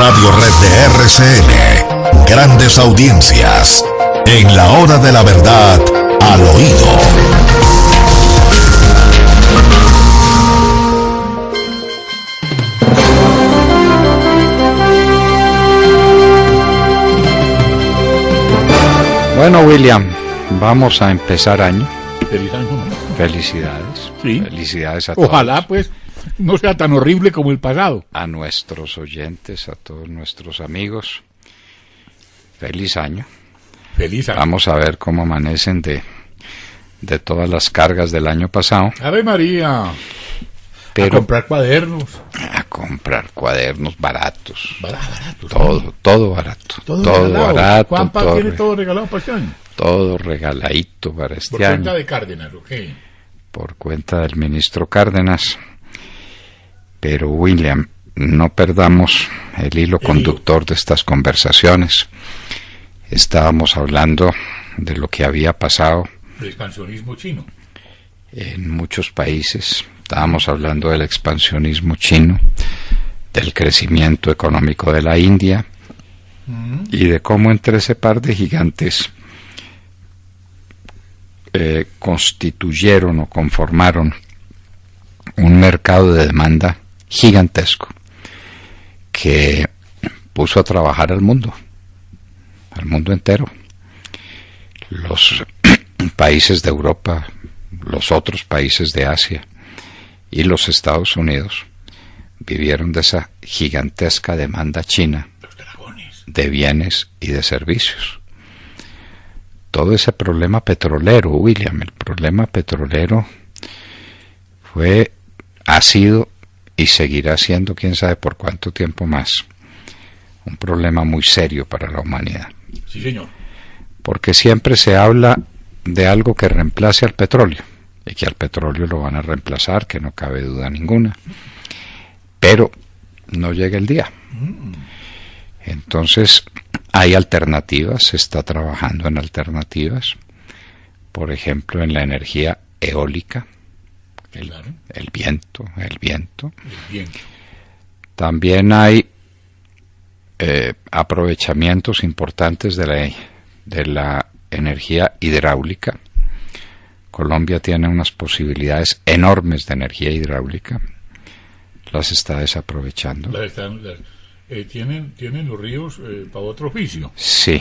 Radio Red de RCN. Grandes audiencias. En la hora de la verdad, al oído. Bueno, William, vamos a empezar año. Feliz año, ¿no? Felicidades. Sí. Felicidades a todos. Ojalá, pues, no sea tan horrible como el pasado. A nuestros oyentes, a todos nuestros amigos. Feliz año. Feliz año. Vamos a ver cómo amanecen de todas las cargas del año pasado. Ave María. Pero A comprar cuadernos. a comprar cuadernos baratos. Barato. Todo barato. Todo Todo regalado. barato. Juanpa Todo, tiene todo regalado para este año. todo regaladito para este Por año. cuenta de Cárdenas, ¿ok? Por cuenta del ministro Cárdenas. Pero, William, no perdamos el hilo conductor de estas conversaciones. Estábamos hablando de lo que había pasado El expansionismo chino. en muchos países. Estábamos hablando del expansionismo chino, del crecimiento económico de la India y de cómo entre ese par de gigantes constituyeron o conformaron un mercado de demanda gigantesco que puso a trabajar al mundo entero. Los países de Europa, los otros países de Asia y los Estados Unidos vivieron de esa gigantesca demanda china Los dragones. de bienes y de servicios. Todo ese problema petrolero, William, el problema petrolero ha sido y seguirá siendo, quién sabe por cuánto tiempo más, un problema muy serio para la humanidad. Sí, señor. Porque siempre se habla de algo que reemplace al petróleo, y que al petróleo lo van a reemplazar, que no cabe duda ninguna, pero no llega el día. Entonces hay alternativas, se está trabajando en alternativas, por ejemplo en la energía eólica, Claro. el viento. El viento. También hay aprovechamientos importantes de la energía hidráulica. Colombia tiene unas posibilidades enormes de energía hidráulica, las está desaprovechando. Tienen los ríos para otro oficio, Sí,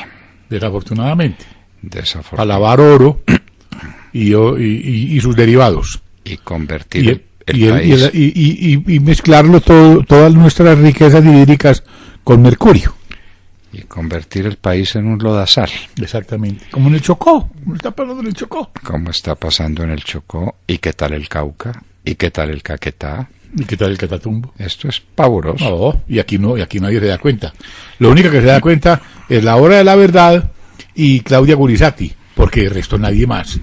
desafortunadamente. Para desafortunadamente. lavar oro y sus derivados. Y convertir el país. Y mezclarlo todas nuestras riquezas hídricas con mercurio. Y convertir el país en un lodazal, Exactamente. Como en el Chocó. ¿Cómo está pasando en el Chocó? como está pasando en el Chocó. ¿Y qué tal el Cauca? ¿Y qué tal el Caquetá? ¿Y qué tal el Catatumbo? Esto es pavoroso. No, y aquí nadie se da cuenta. Lo único que se da cuenta es La Hora de la Verdad y Claudia Gurizati, porque el resto nadie más.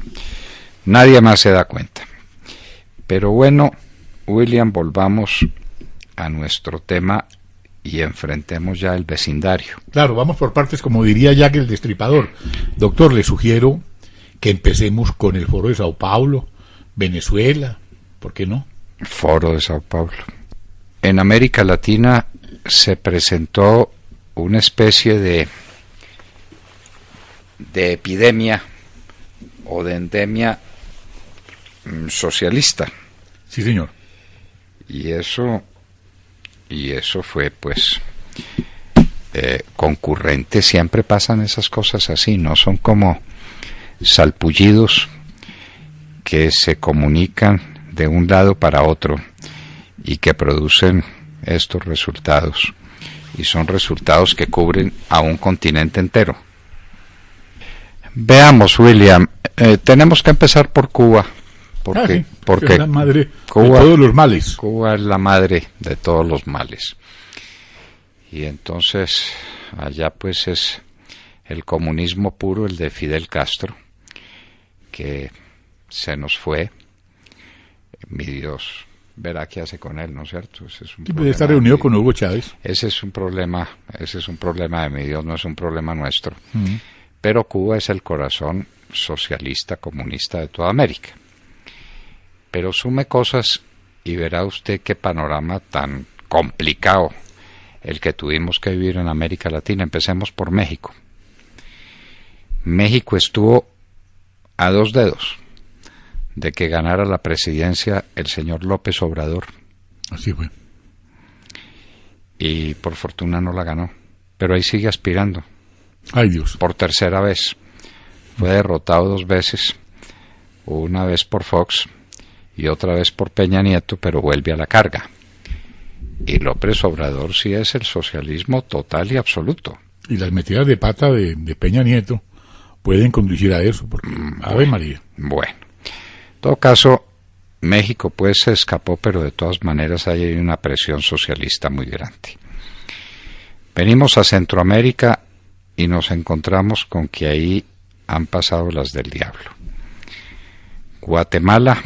Nadie más se da cuenta. Pero bueno, William, volvamos a nuestro tema y enfrentemos ya el vecindario. Claro, vamos por partes, como diría Jack el Destripador. Doctor, le sugiero que empecemos con el Foro de Sao Paulo, Venezuela, ¿por qué no? Foro de Sao Paulo. En América Latina se presentó una especie de epidemia o de endemia socialista. Sí, señor. Y eso fue pues concurrente. Siempre pasan esas cosas así, no son como salpullidos que se comunican de un lado para otro y que producen estos resultados, y son resultados que cubren a un continente entero. Veamos, William, tenemos que empezar por Cuba, porque es la madre Cuba, de todos los males. Cuba es la madre de todos los males. Y entonces allá pues es el comunismo puro, el de Fidel Castro, que se nos fue. Mi Dios, verá qué hace con él, ¿no es cierto? Ese es un problema Está reunido con Hugo Chávez. Ese es un problema de mi Dios, no es un problema nuestro. Pero Cuba es el corazón socialista, comunista de toda América. Pero sume cosas y verá usted qué panorama tan complicado el que tuvimos que vivir en América Latina. Empecemos por México. México estuvo a 2 dedos de que ganara la presidencia el señor López Obrador. Así fue. Y por fortuna no la ganó, pero ahí sigue aspirando. Ay, Dios. Por tercera vez. Fue derrotado 2 veces, una vez por Fox y otra vez por Peña Nieto, pero vuelve a la carga. Y López Obrador sí es el socialismo total y absoluto. Y las metidas de pata de Peña Nieto pueden conducir a eso, porque Ave María. Bueno, en todo caso, México pues se escapó, pero de todas maneras hay una presión socialista muy grande. Venimos a Centroamérica y nos encontramos con que ahí han pasado las del diablo. Guatemala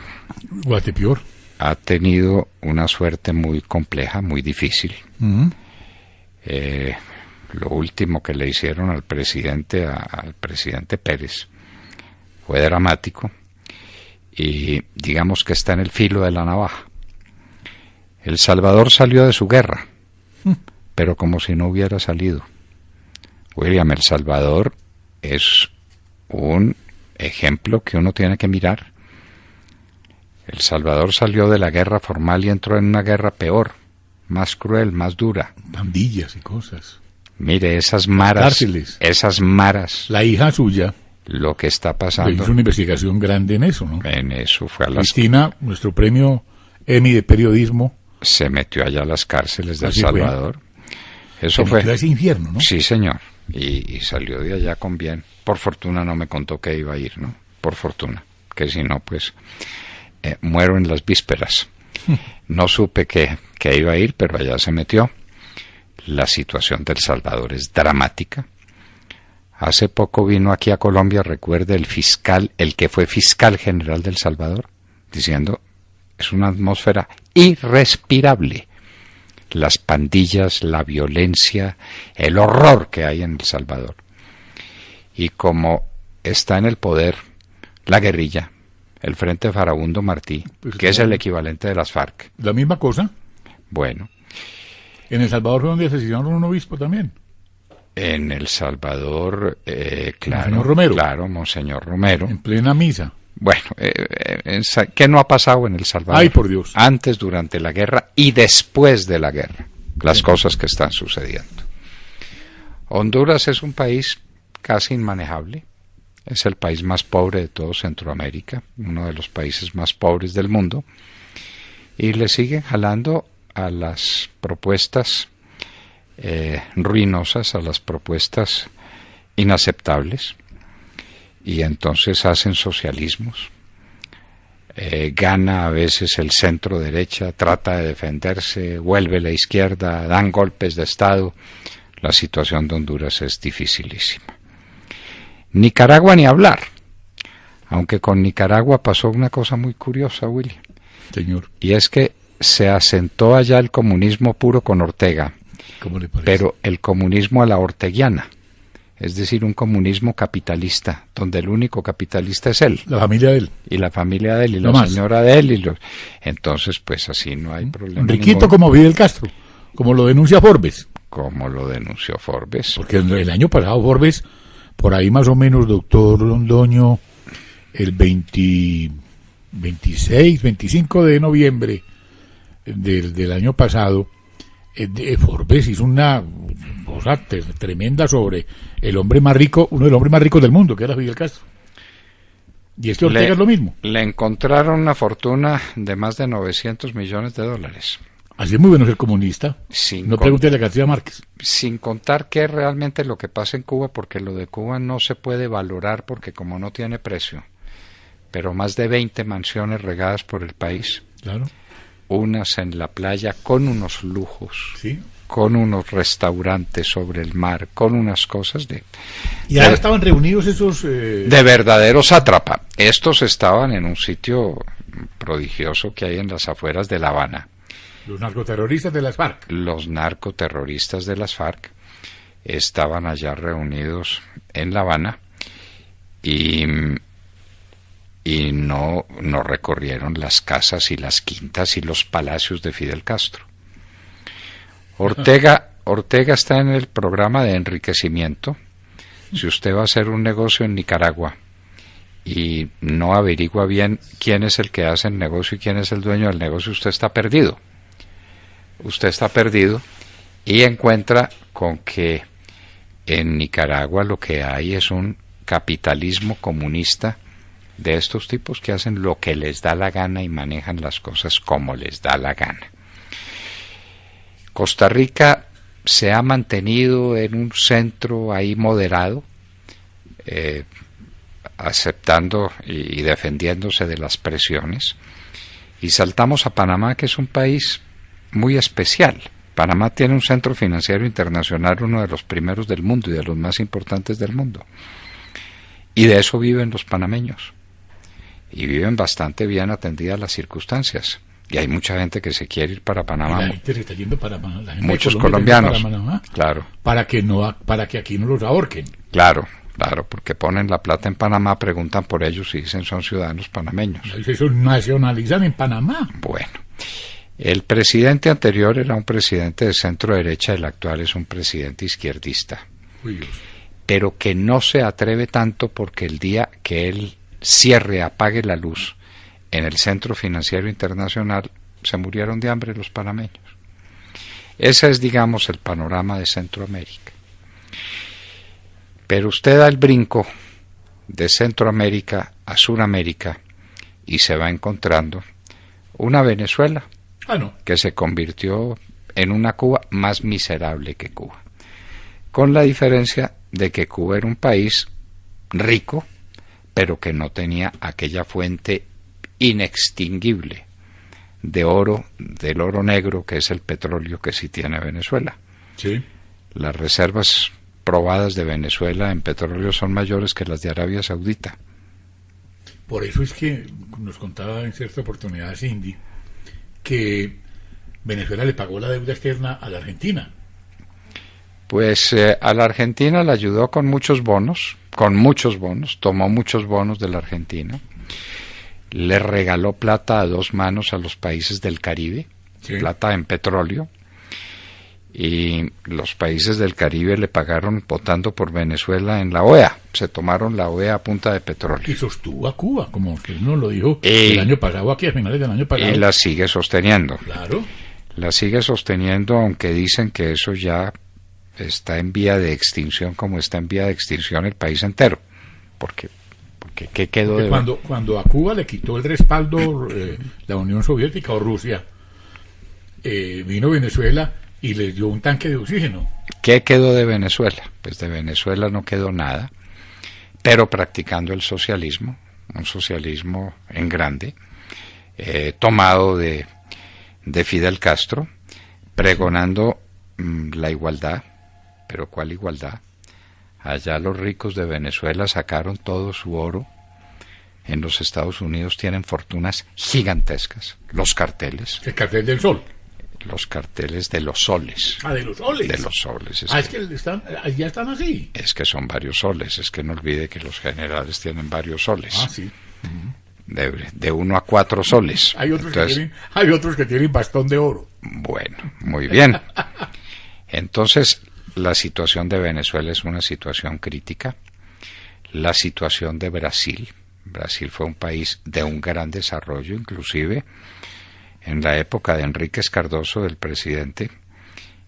Guatepeor. ha tenido una suerte muy compleja, muy difícil. Lo último que le hicieron al presidente Pérez fue dramático y digamos que está en el filo de la navaja. El Salvador salió de su guerra, pero como si no hubiera salido. William, El Salvador es un ejemplo que uno tiene que mirar. El Salvador salió de la guerra formal y entró en una guerra peor, más cruel, más dura. Pandillas y cosas. Mire, esas maras, Cárceles. esas maras, La hija suya lo que está pasando. hizo una investigación grande en eso, ¿no? En eso fue a las... Cristina, nuestro premio Emmy de periodismo, Se metió allá a las cárceles de El Así fue. Salvador. Eso se fue... metió a ese infierno, ¿no? Sí, señor. Y salió de allá con bien. Por fortuna no me contó que iba a ir, ¿no? Por fortuna. Que si no, pues muero en las vísperas. No supe que iba a ir, pero allá se metió. La situación de El Salvador es dramática. Hace poco vino aquí a Colombia, recuerde, el que fue fiscal general de El Salvador, diciendo, es una atmósfera irrespirable. Las pandillas, la violencia, el horror que hay en El Salvador. Y como está en el poder la guerrilla, el Frente Farabundo Martí, Pues que es claro. el equivalente de las FARC. La misma cosa. Bueno, En El Salvador fue donde asesinaron a un obispo también. en El Salvador, claro, Monseñor Romero. claro, Monseñor Romero. En plena misa. Bueno, ¿qué no ha pasado en El Salvador? Ay, por Dios. Antes, durante la guerra y después de la guerra, las cosas que están sucediendo. Honduras es un país casi inmanejable. Es el país más pobre de todo Centroamérica, uno de los países más pobres del mundo, y le siguen jalando a las propuestas ruinosas, a las propuestas inaceptables, y entonces hacen socialismos. Gana a veces el centro derecha, trata de defenderse, vuelve la izquierda, dan golpes de Estado. La situación de Honduras es dificilísima. Nicaragua ni hablar, aunque con Nicaragua pasó una cosa muy curiosa, William, Señor, y es que se asentó allá el comunismo puro con Ortega, ¿cómo le parece? pero el comunismo a la orteguiana, es decir, un comunismo capitalista, donde el único capitalista es él, La familia de él. y la familia de él, y No la más. señora de él, entonces pues así no hay problema Riquito ninguno, como Fidel Castro, como lo denuncia Forbes. como lo denunció Forbes. Porque el año pasado Forbes, por ahí más o menos, doctor Londoño, el 26, 25 de noviembre del año pasado, Forbes hizo una cosa tremenda sobre el hombre más rico, uno de los hombres más ricos del mundo, que era Fidel Castro. Y es que Ortega es lo mismo. Le encontraron una fortuna de más de 900 millones de dólares. Así es muy bueno ser comunista. Sin No pregúntele a García Márquez. Sin contar qué es realmente lo que pasa en Cuba, porque lo de Cuba no se puede valorar porque como no tiene precio, pero más de 20 mansiones regadas por el país, Claro. unas en la playa con unos lujos, Sí. con unos restaurantes sobre el mar, con unas cosas Y ahora estaban reunidos esos... de verdadero sátrapa. Estos estaban en un sitio prodigioso que hay en las afueras de La Habana. los narcoterroristas de las FARC. Los narcoterroristas de las FARC estaban allá reunidos en La Habana y no recorrieron las casas y las quintas y los palacios de Fidel Castro. Ortega Ortega está en el programa de enriquecimiento. Si usted va a hacer un negocio en Nicaragua y no averigua bien quién es el que hace el negocio y quién es el dueño del negocio, usted está perdido. Usted está perdido y encuentra con que en Nicaragua lo que hay es un capitalismo comunista de estos tipos que hacen lo que les da la gana y manejan las cosas como les da la gana. Costa Rica se ha mantenido en un centro ahí moderado, aceptando y defendiéndose de las presiones, y saltamos a Panamá, que es un país muy especial. Panamá tiene un centro financiero internacional, uno de los primeros del mundo y de los más importantes del mundo, y de eso viven los panameños, y viven bastante bien atendidas las circunstancias. Y hay mucha gente que se quiere ir para Panamá. La gente se está yendo para Panamá. La gente muchos de Colombia colombianos. para Panamá, claro. Para que aquí no los ahorquen. Claro, porque ponen la plata en Panamá, preguntan por ellos y dicen son ciudadanos panameños. Eso nacionalizan en Panamá. Bueno, el presidente anterior era un presidente de centro derecha, el actual es un presidente izquierdista. Uy, Dios. Pero que no se atreve tanto porque el día que él apague la luz en el Centro Financiero Internacional, se murieron de hambre los panameños. Ese es, digamos, el panorama de Centroamérica. Pero usted da el brinco de Centroamérica a Suramérica y se va encontrando una Venezuela que se convirtió en una Cuba más miserable que Cuba, con la diferencia de que Cuba era un país rico, pero que no tenía aquella fuente inextinguible de oro, del oro negro, que es el petróleo que sí tiene Venezuela. Sí. Las reservas probadas de Venezuela en petróleo son mayores que las de Arabia Saudita. Por eso es que nos contaba en cierta oportunidad Cindy que Venezuela le pagó la deuda externa a la Argentina. Pues a la Argentina la ayudó con muchos bonos, tomó muchos bonos de la Argentina, le regaló plata a dos manos a los países del Caribe, sí, plata en petróleo, y los países del Caribe le pagaron votando por Venezuela en la OEA, se tomaron la OEA a punta de petróleo. Y sostuvo a Cuba, como usted nos lo dijo el año pasado, aquí a finales del año pasado. Y la sigue sosteniendo. Claro. La sigue sosteniendo, aunque dicen que eso ya está en vía de extinción, como está en vía de extinción el país entero, porque ¿qué quedó de cuando a Cuba le quitó el respaldo la Unión Soviética o Rusia, vino Venezuela y les dio un tanque de oxígeno. ¿Qué quedó de Venezuela? Pues de Venezuela no quedó nada, pero practicando el socialismo, un socialismo en grande, tomado de Fidel Castro, pregonando la igualdad. ¿Pero cuál igualdad? Allá los ricos de Venezuela sacaron todo su oro. En los Estados Unidos tienen fortunas gigantescas. Los carteles. El cartel del sol. Los carteles de los soles. Ah, de los soles. De los soles. Es que ya están así. Es que son varios soles. Es que no olvide que los generales tienen varios soles. Ah, sí. De 1 a 4 soles. Hay otros que tienen bastón de oro. Bueno, muy bien. Entonces, la situación de Venezuela es una situación crítica. La situación de Brasil. Brasil fue un país de un gran desarrollo, inclusive en la época de Enríquez Cardoso, del presidente,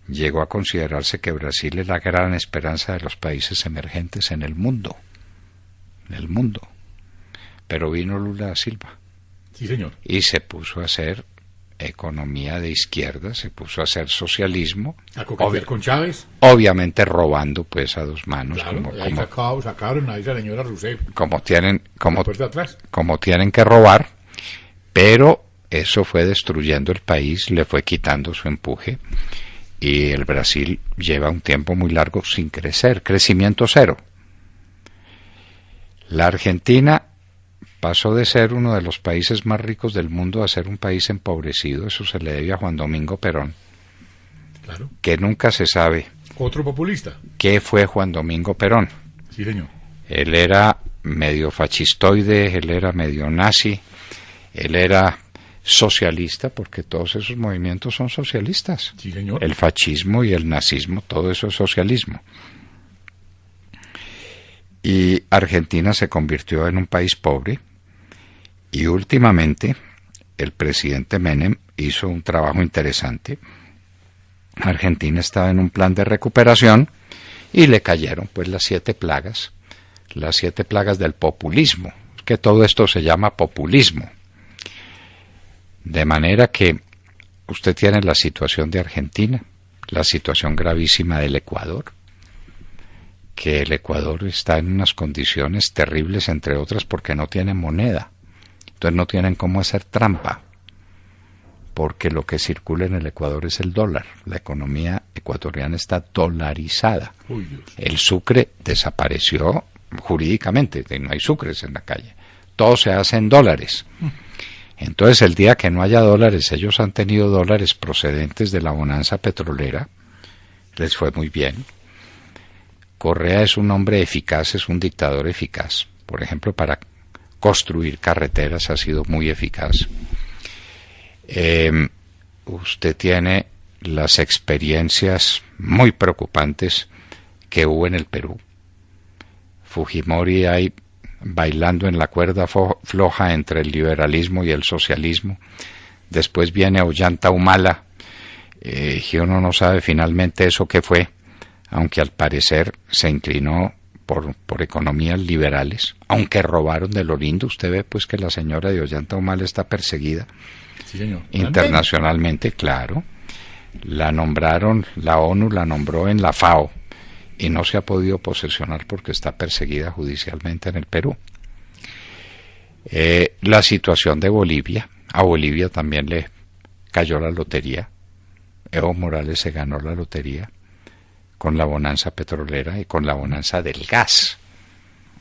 llegó a considerarse que Brasil es la gran esperanza de los países emergentes en el mundo. Pero vino Lula da Silva. Sí, señor. Y se puso a hacer economía de izquierda, se puso a hacer socialismo. ¿A coquetear con Chávez? Obviamente robando pues a dos manos. Claro, ahí sacaron a esa señora Rousseff. Como tienen que robar, robar, pero eso fue destruyendo el país, le fue quitando su empuje, y el Brasil lleva un tiempo muy largo sin crecer, crecimiento cero. La Argentina pasó de ser uno de los países más ricos del mundo a ser un país empobrecido. Eso se le debe a Juan Domingo Perón, claro, que nunca se sabe. Otro populista. ¿Qué fue Juan Domingo Perón? Sí, señor. Él era medio fascistoide, él era medio nazi, él era socialista, porque todos esos movimientos son socialistas. Sí, señor. El fascismo y el nazismo, todo eso es socialismo. Y Argentina se convirtió en un país pobre, y últimamente el presidente Menem hizo un trabajo interesante. Argentina estaba en un plan de recuperación y le cayeron pues las 7 plagas del populismo, que todo esto se llama populismo. De manera que usted tiene la situación de Argentina, la situación gravísima del Ecuador, que el Ecuador está en unas condiciones terribles, entre otras porque no tiene moneda. Entonces no tienen cómo hacer trampa, porque lo que circula en el Ecuador es el dólar. La economía ecuatoriana está dolarizada. Uy, Dios. El sucre desapareció jurídicamente, no hay sucres en la calle. Todo se hace en dólares. Entonces el día que no haya dólares, ellos han tenido dólares procedentes de la bonanza petrolera, les fue muy bien. Correa es un hombre eficaz, es un dictador eficaz. Por ejemplo, para construir carreteras ha sido muy eficaz. Usted tiene las experiencias muy preocupantes que hubo en el Perú. Fujimori ahí bailando en la cuerda floja entre el liberalismo y el socialismo. Después viene Ollanta Humala, y uno no sabe finalmente eso qué fue, aunque al parecer se inclinó por economías liberales, aunque robaron de lo lindo. Usted ve pues que la señora de Ollanta Humala está perseguida. Sí, señor. Internacionalmente, claro. La nombraron, la ONU la nombró en la FAO y no se ha podido posesionar porque está perseguida judicialmente en el Perú. La situación de Bolivia, a Bolivia también le cayó la lotería. Evo Morales se ganó la lotería con la bonanza petrolera y con la bonanza del gas.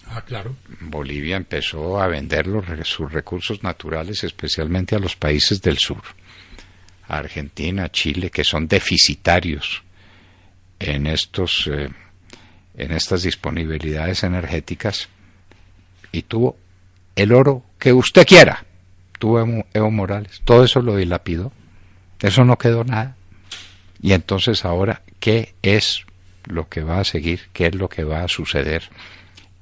Ah, claro. Bolivia empezó a vender sus recursos naturales, especialmente a los países del sur, a Argentina, a Chile, que son deficitarios en estas disponibilidades energéticas, y tuvo el oro que usted quiera. Tuvo Evo Morales, todo eso lo dilapidó, eso no quedó nada. Y entonces ahora, ¿qué es lo que va a seguir? ¿Qué es lo que va a suceder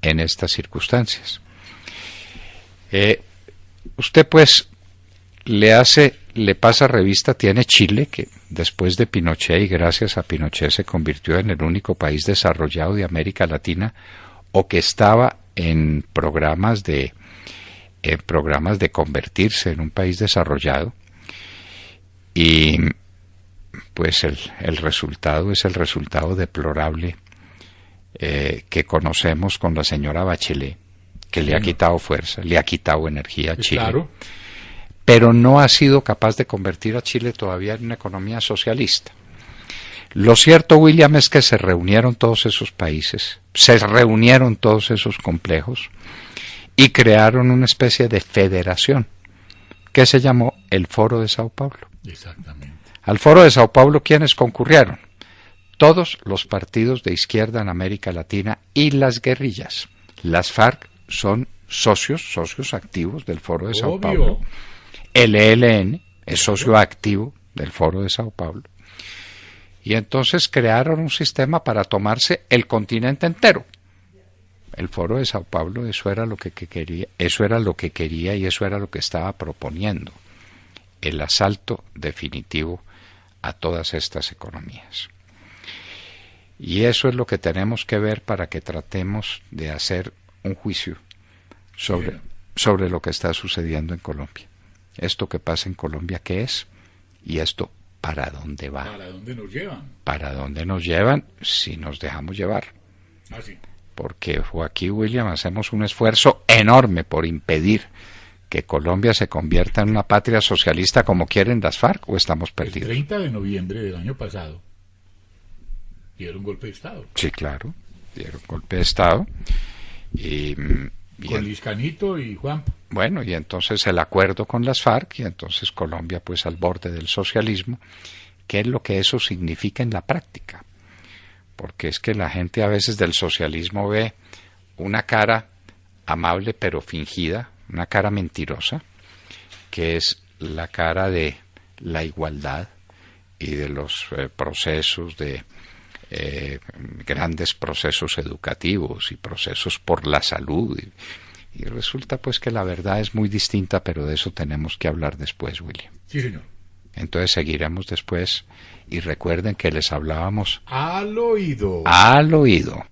en estas circunstancias? Usted pues le pasa revista, tiene Chile, que después de Pinochet y gracias a Pinochet se convirtió en el único país desarrollado de América Latina, o que estaba en programas de convertirse en un país desarrollado, y pues el resultado es el resultado deplorable que conocemos con la señora Bachelet, que le ha quitado fuerza, le ha quitado energía a Chile. Claro. Pero no ha sido capaz de convertir a Chile todavía en una economía socialista. Lo cierto, William, es que se reunieron todos esos países, se reunieron todos esos complejos y crearon una especie de federación que se llamó el Foro de Sao Paulo. Exactamente. Al Foro de Sao Paulo, ¿quiénes concurrieron? Todos los partidos de izquierda en América Latina y las guerrillas. Las FARC son socios activos del Foro de Sao Paulo. El ELN es socio activo del Foro de Sao Paulo. Y entonces crearon un sistema para tomarse el continente entero. El Foro de Sao Paulo, eso era lo que quería y eso era lo que estaba proponiendo. El asalto definitivo a todas estas economías. Y eso es lo que tenemos que ver para que tratemos de hacer un juicio sobre lo que está sucediendo en Colombia. Esto que pasa en Colombia, ¿qué es? Y esto, ¿para dónde va? ¿Para dónde nos llevan? ¿Para dónde nos llevan si nos dejamos llevar? Ah, sí. Porque aquí, William, hacemos un esfuerzo enorme por impedir que Colombia se convierta en una patria socialista como quieren las FARC, o estamos perdidos. El 30 de noviembre del año pasado dieron golpe de Estado. Sí, claro, dieron golpe de Estado. Con Liscanito y Juan. Bueno, y entonces el acuerdo con las FARC, y entonces Colombia pues al borde del socialismo. ¿Qué es lo que eso significa en la práctica? Porque es que la gente a veces del socialismo ve una cara amable pero fingida, una cara mentirosa, que es la cara de la igualdad y de los procesos de grandes procesos educativos y procesos por la salud y resulta pues que la verdad es muy distinta, pero de eso tenemos que hablar después, William. Sí, señor. Entonces seguiremos después y recuerden que les hablábamos Al oído. al oído.